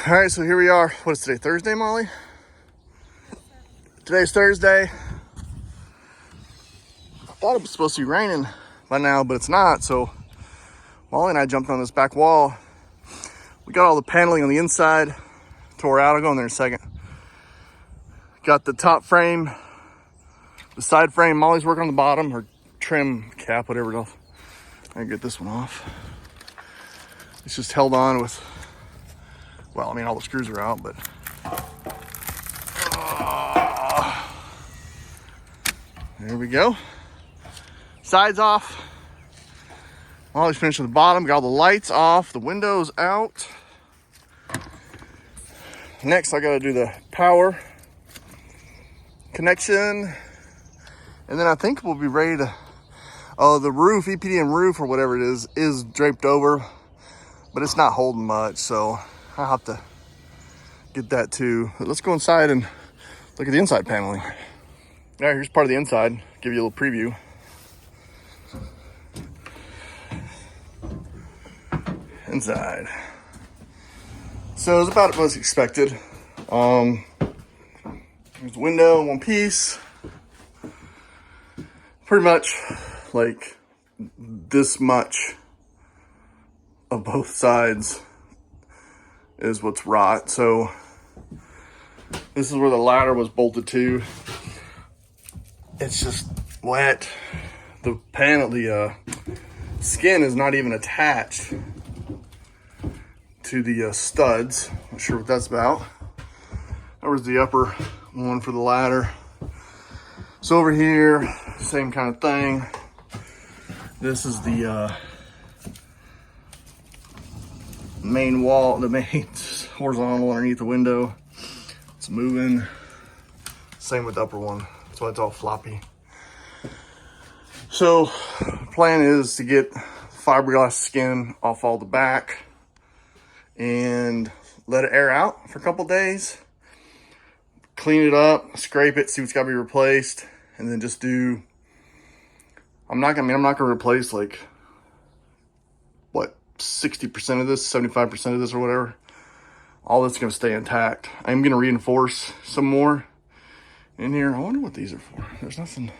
All right, so here we are. What is today? Thursday, Molly? Today's Thursday. I thought it was supposed to be raining by now, but it's not. So Molly and I jumped on this back wall. We got all the paneling on the inside tore out. I'll go in there in a second. Got the top frame, the side frame. Molly's working on the bottom, her trim cap, whatever else. I can get this one off. It's just held on with, well, I mean, all the screws are out, but there we go. Sides off. Molly's finished with the bottom. Got all the lights off, the windows out. Next, I gotta do the power connection. And then I think we'll be ready to, oh, the roof, EPDM roof or whatever it is draped over, but it's not holding much. So I'll have to get that too. But let's go inside and look at the inside paneling. All right, here's part of the inside. Give you a little preview. Inside. So it's about what was expected. There's the window in one piece. Pretty much like this much of both sides is what's rot. So this is where the ladder was bolted to. It's just wet. The panel, the skin is not even attached to the studs. Not sure what that's about. That was the upper one for the ladder. So over here, same kind of thing. This is the main wall, the main horizontal underneath the window. It's moving. Same with the upper one. That's why it's all floppy. So plan is to get fiberglass skin off all the back and let it air out for a couple days. Clean it up, scrape it, see what's gotta be replaced, and then just do, I'm not gonna replace like, what, 60% of this, 75% of this or whatever. All that's gonna stay intact. I'm gonna reinforce some more in here. I wonder what these are for. There's nothing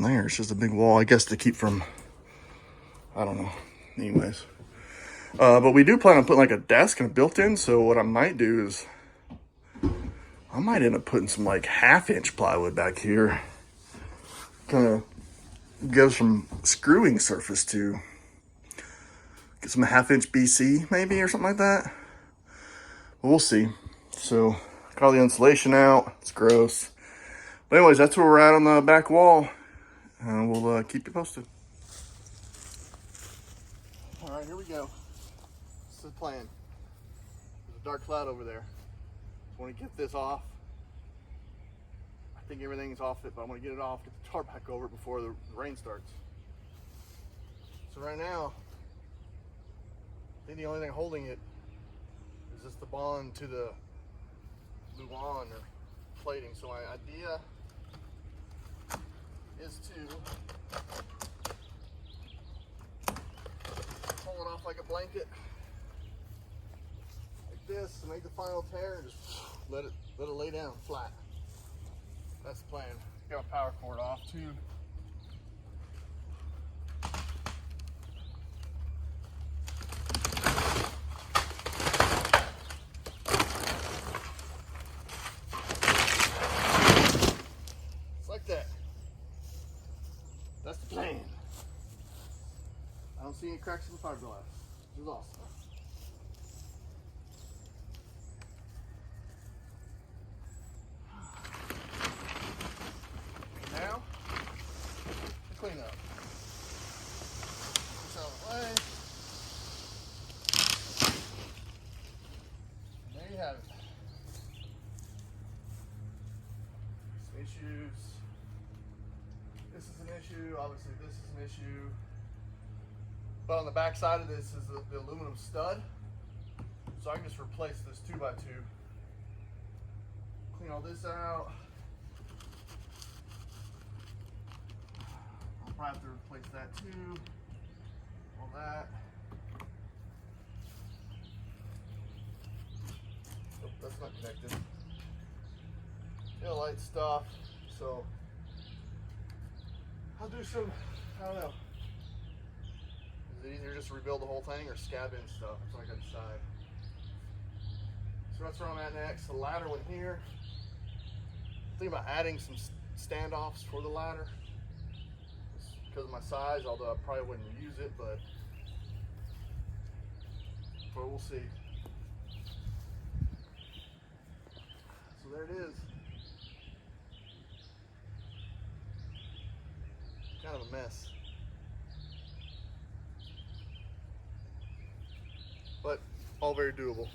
there. It's just a big wall, I guess, to keep from, I don't know. Anyways. But we do plan on putting like a desk and a built-in. So what I might do is I might end up putting some like 1/2-inch plywood back here. Kind of gives some screwing surface to get some 1/2-inch BC maybe or something like that. But we'll see. So got all the insulation out. It's gross. But anyways, that's where we're at on the back wall. And we'll keep you posted. All right, here we go. This is the plan. There's a dark cloud over there. I want to get this off. I think everything's off it, but I want to get it off, get the tarp back over it before the rain starts. So right now, I think the only thing holding it is just the bond to the Luan or plating. So my idea is to pull it off like a blanket, like this, to make the final tear, and just let it lay down flat. That's the plan. Got a power cord off too. It's like that. That's the plan. I don't see any cracks in the fiberglass, which is awesome. Now, clean up. This out of the way. And there you have it. Some issues. This is an issue. Obviously, this is an issue. But on the back side of this is the aluminum stud. So I can just replace this 2x2. Clean all this out. I'll probably have to replace that too. All that. not connected. Tail light stuff. So I'll do some, I don't know. Is it easier just to rebuild the whole thing or scab in stuff? That's what I got to decide. So that's where I'm at next. The ladder went here. I'm thinking about adding some standoffs for the ladder. Just because of my size, although I probably wouldn't use it, but we'll see. So there it is. Kind of a mess. But all very doable.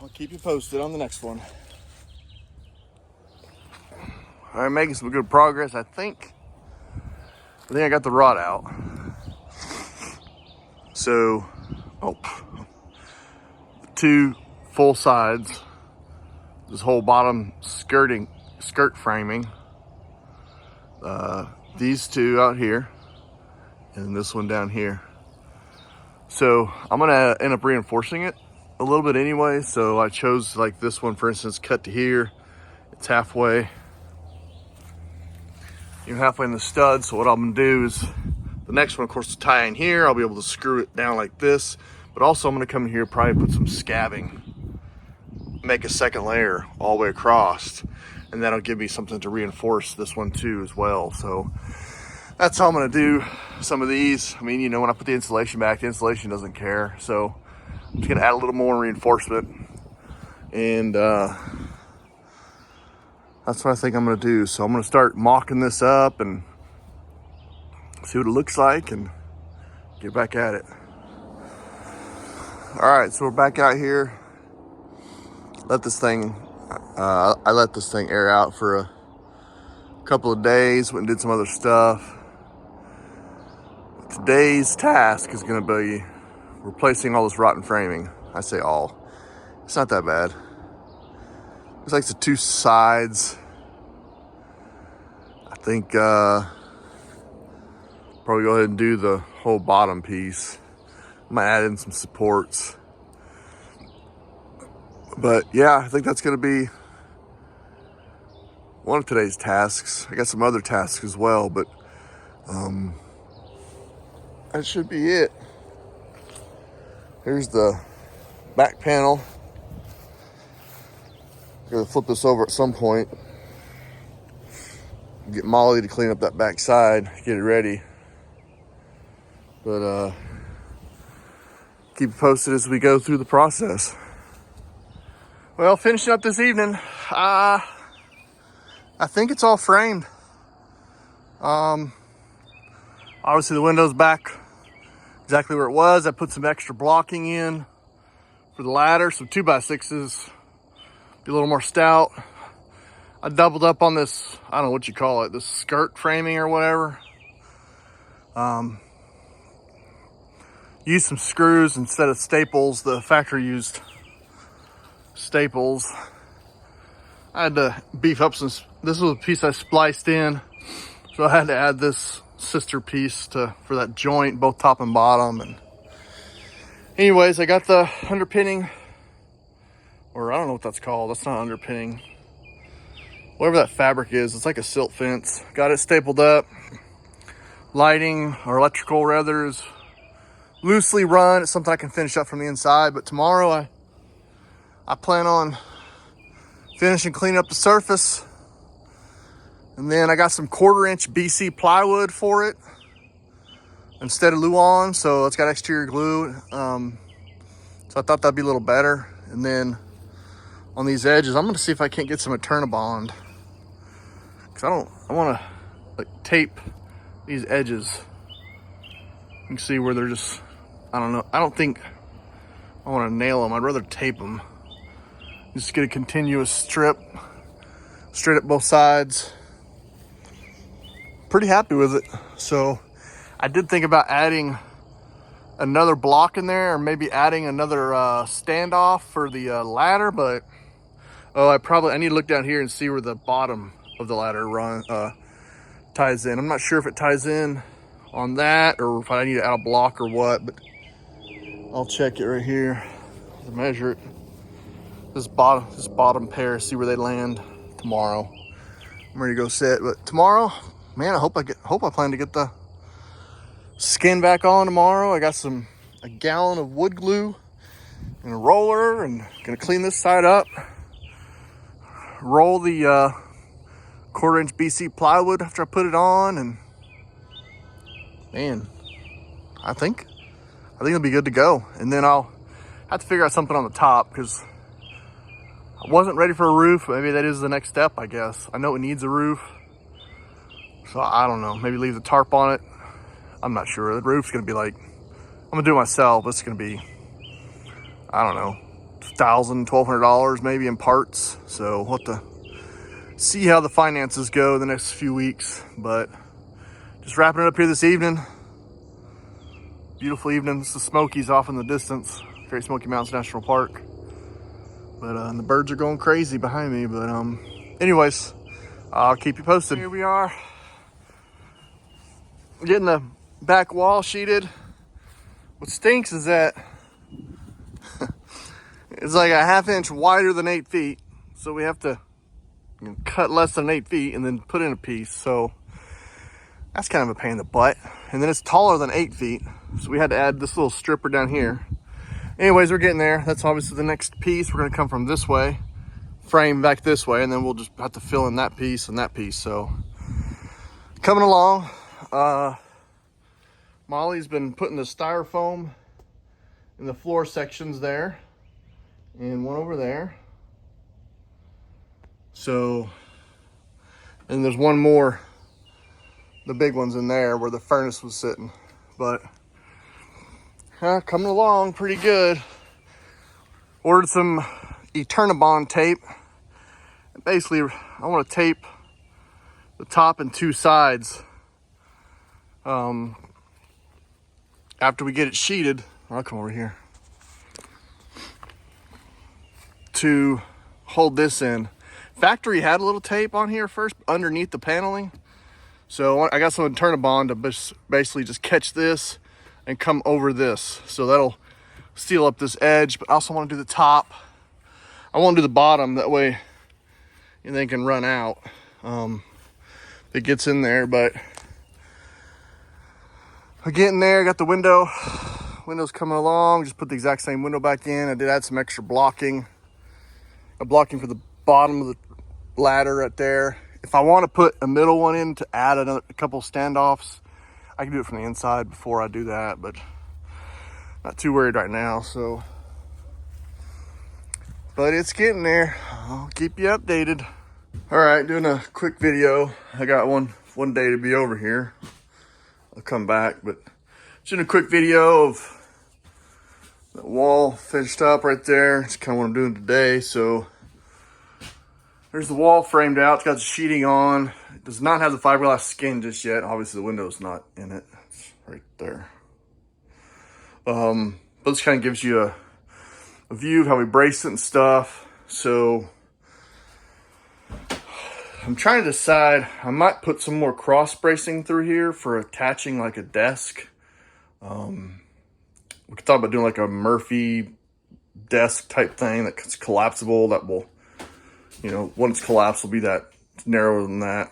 I'll keep you posted on the next one. All right, making some good progress. I think I got the rod out. So, two full sides. This whole bottom skirt framing. These two out here, and this one down here. So I'm gonna end up reinforcing it a little bit anyway. So I chose like this one, for instance, cut to here. It's halfway. You're halfway in the stud. So what I'm gonna do is the next one, of course, to tie in here. I'll be able to screw it down like this. But also I'm gonna come in here, probably put some scabbing, make a second layer all the way across, and that'll give me something to reinforce this one too as well. So that's how I'm gonna do some of these. I mean, you know, when I put the insulation back, the insulation doesn't care. So I'm just gonna add a little more reinforcement, and that's what I think I'm gonna do. So I'm gonna start mocking this up and see what it looks like and get back at it. All right, so we're back out here. Let this thing, I let this thing air out for a couple of days, went and did some other stuff. Today's task is gonna be replacing all this rotten framing. I say all, it's not that bad. It's like the two sides. I think probably go ahead and do the whole bottom piece. I might add in some supports. But yeah, I think that's gonna be one of today's tasks. I got some other tasks as well, but that should be it. Here's the back panel. I'm gonna flip this over at some point. Get Molly to clean up that back side, get it ready. But keep it posted as we go through the process. Well, finishing up this evening, I think it's all framed. Obviously the window's back exactly where it was. I put some extra blocking in for the ladder, some 2x6s, be a little more stout. I doubled up on this, I don't know what you call it, this skirt framing or whatever. Used some screws instead of staples. The factory used staples. I had to beef up some, this was a piece I spliced in, so I had to add this sister piece for that joint, both top and bottom. And anyways, I got the underpinning, or I don't know what that's called. That's not underpinning. Whatever that fabric is, it's like a silt fence. Got it stapled up. Lighting, or electrical rather, is loosely run. It's something I can finish up from the inside, but tomorrow I plan on finishing cleaning up the surface. And then I got some 1/4-inch BC plywood for it instead of Luan, so it's got exterior glue. So I thought that'd be a little better. And then on these edges, I'm gonna see if I can't get some Eternabond, because I wanna like tape these edges. You can see where they're just, I don't know, I don't think I wanna nail them. I'd rather tape them. Just get a continuous strip straight up both sides. Pretty happy with it. So I did think about adding another block in there, or maybe adding another standoff for the ladder, but I need to look down here and see where the bottom of the ladder ties in. I'm not sure if it ties in on that or if I need to add a block or what, but I'll check it right here to measure it. this bottom pair, see where they land tomorrow. I'm ready to go sit, but tomorrow, man, I hope I plan to get the skin back on tomorrow. I got a gallon of wood glue and a roller, and gonna clean this side up. Roll the 1/4-inch BC plywood after I put it on, and man, I think it'll be good to go. And then I'll have to figure out something on the top, because I wasn't ready for a roof. Maybe that is the next step, I guess. I know it needs a roof, so I don't know. Maybe leave the tarp on it. I'm not sure. The roof's gonna be like, I'm gonna do it myself. It's gonna be, I don't know, $1,000, $1,200 maybe in parts. So we'll have to see how the finances go the next few weeks. But just wrapping it up here this evening. Beautiful evening. It's the Smokies off in the distance. Great Smoky Mountains National Park. But and the birds are going crazy behind me. But anyways, I'll keep you posted. Here we are, getting the back wall sheeted. What stinks is that it's like a 1/2 inch wider than 8 feet. So we have to cut less than 8 feet and then put in a piece. So that's kind of a pain in the butt. And then it's taller than 8 feet. So we had to add this little stripper down here. Anyways, we're getting there. That's obviously the next piece. We're gonna come from this way, frame back this way, and then we'll just have to fill in that piece and that piece. So coming along. Molly's been putting the styrofoam in the floor sections there, and one over there. So, and there's one more, the big one's in there where the furnace was sitting. But coming along pretty good. Ordered some Eternabond tape. Basically, I want to tape the top and 2 sides. After we get it sheeted, I'll come over here, to hold this in. Factory had a little tape on here first underneath the paneling. So I got some Eternabond to basically just catch this and come over this. So that'll seal up this edge, but I also want to do the top. I want to do the bottom, that way they can run out. It gets in there, but I'm getting there. Got the windows coming along. Just put the exact same window back in. I did add some extra blocking. A blocking for the bottom of the ladder right there. If I want to put a middle one in to add a couple standoffs, I can do it from the inside before I do that, but not too worried right now. So, but it's getting there. I'll keep you updated. All right, doing a quick video. I got one day to be over here. I'll come back, but just doing a quick video of the wall finished up right there. It's kind of what I'm doing today. So there's the wall framed out. It's got the sheeting on. It does not have the fiberglass skin just yet. Obviously the window's not in it. It's right there. But this kind of gives you a view of how we brace it and stuff. So I'm trying to decide, I might put some more cross bracing through here for attaching like a desk. We could talk about doing like a Murphy desk type thing that's collapsible, that will, when it's collapsed, will be that narrower than that.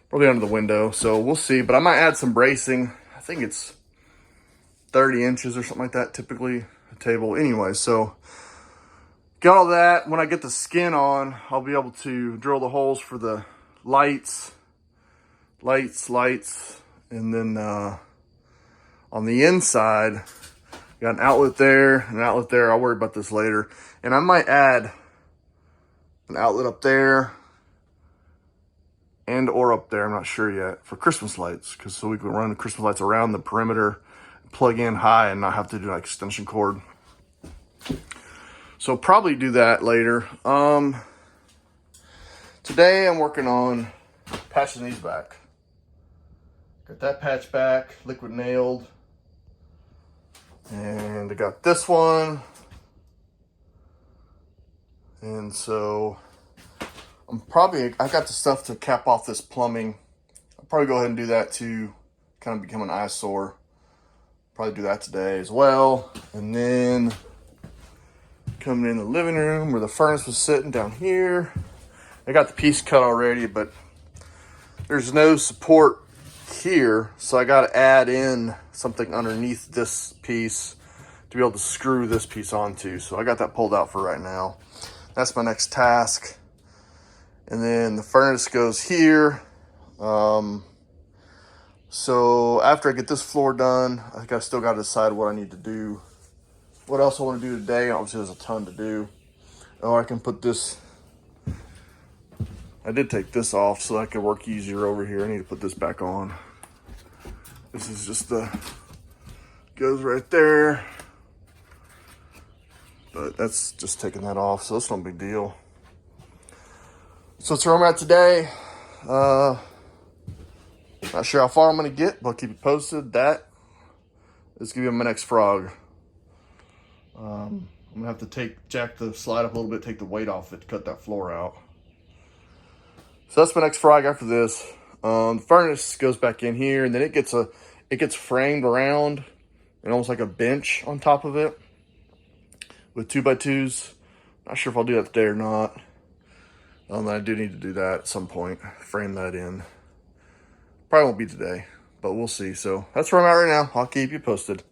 Probably under the window, so we'll see. But I might add some bracing. I think it's 30 inches or something like that, typically, a table. Anyway, so got all that. When I get the skin on, I'll be able to drill the holes for the lights, and then on the inside, got an outlet there, and an outlet there. I'll worry about this later. And I might add an outlet up there and or up there, I'm not sure yet, for Christmas lights, because so we can run the Christmas lights around the perimeter, plug in high, and not have to do like extension cord. So probably do that later. Today I'm working on patching these back. Got that patch back, liquid nailed. And I got this one. And so I've got the stuff to cap off this plumbing. I'll probably go ahead and do that to kind of become an eyesore. Probably do that today as well. And then Coming in the living room where the furnace was sitting down here. I got the piece cut already, but there's no support here, so I got to add in something underneath this piece to be able to screw this piece onto. So I got that pulled out for right now. That's my next task. And then the furnace goes here. So after I get this floor done, I think I still got to decide what I need to do. What else I want to do today? Obviously there's a ton to do. Oh, I can put this, I did take this off so that I could work easier over here. I need to put this back on. This is just the, goes right there. But that's just taking that off, so that's no big deal. So that's where I'm at today. Not sure how far I'm gonna get, but I'll keep you posted. That is gonna be my next frog. I'm gonna have to jack the slide up a little bit, take the weight off it to cut that floor out. So that's my next frog after this. The furnace goes back in here, and then it gets framed around and almost like a bench on top of it with 2x2s. Not sure if I'll do that today or not. I do need to do that at some point, frame that in. Probably won't be today, but we'll see. So that's where I'm at right now. I'll keep you posted.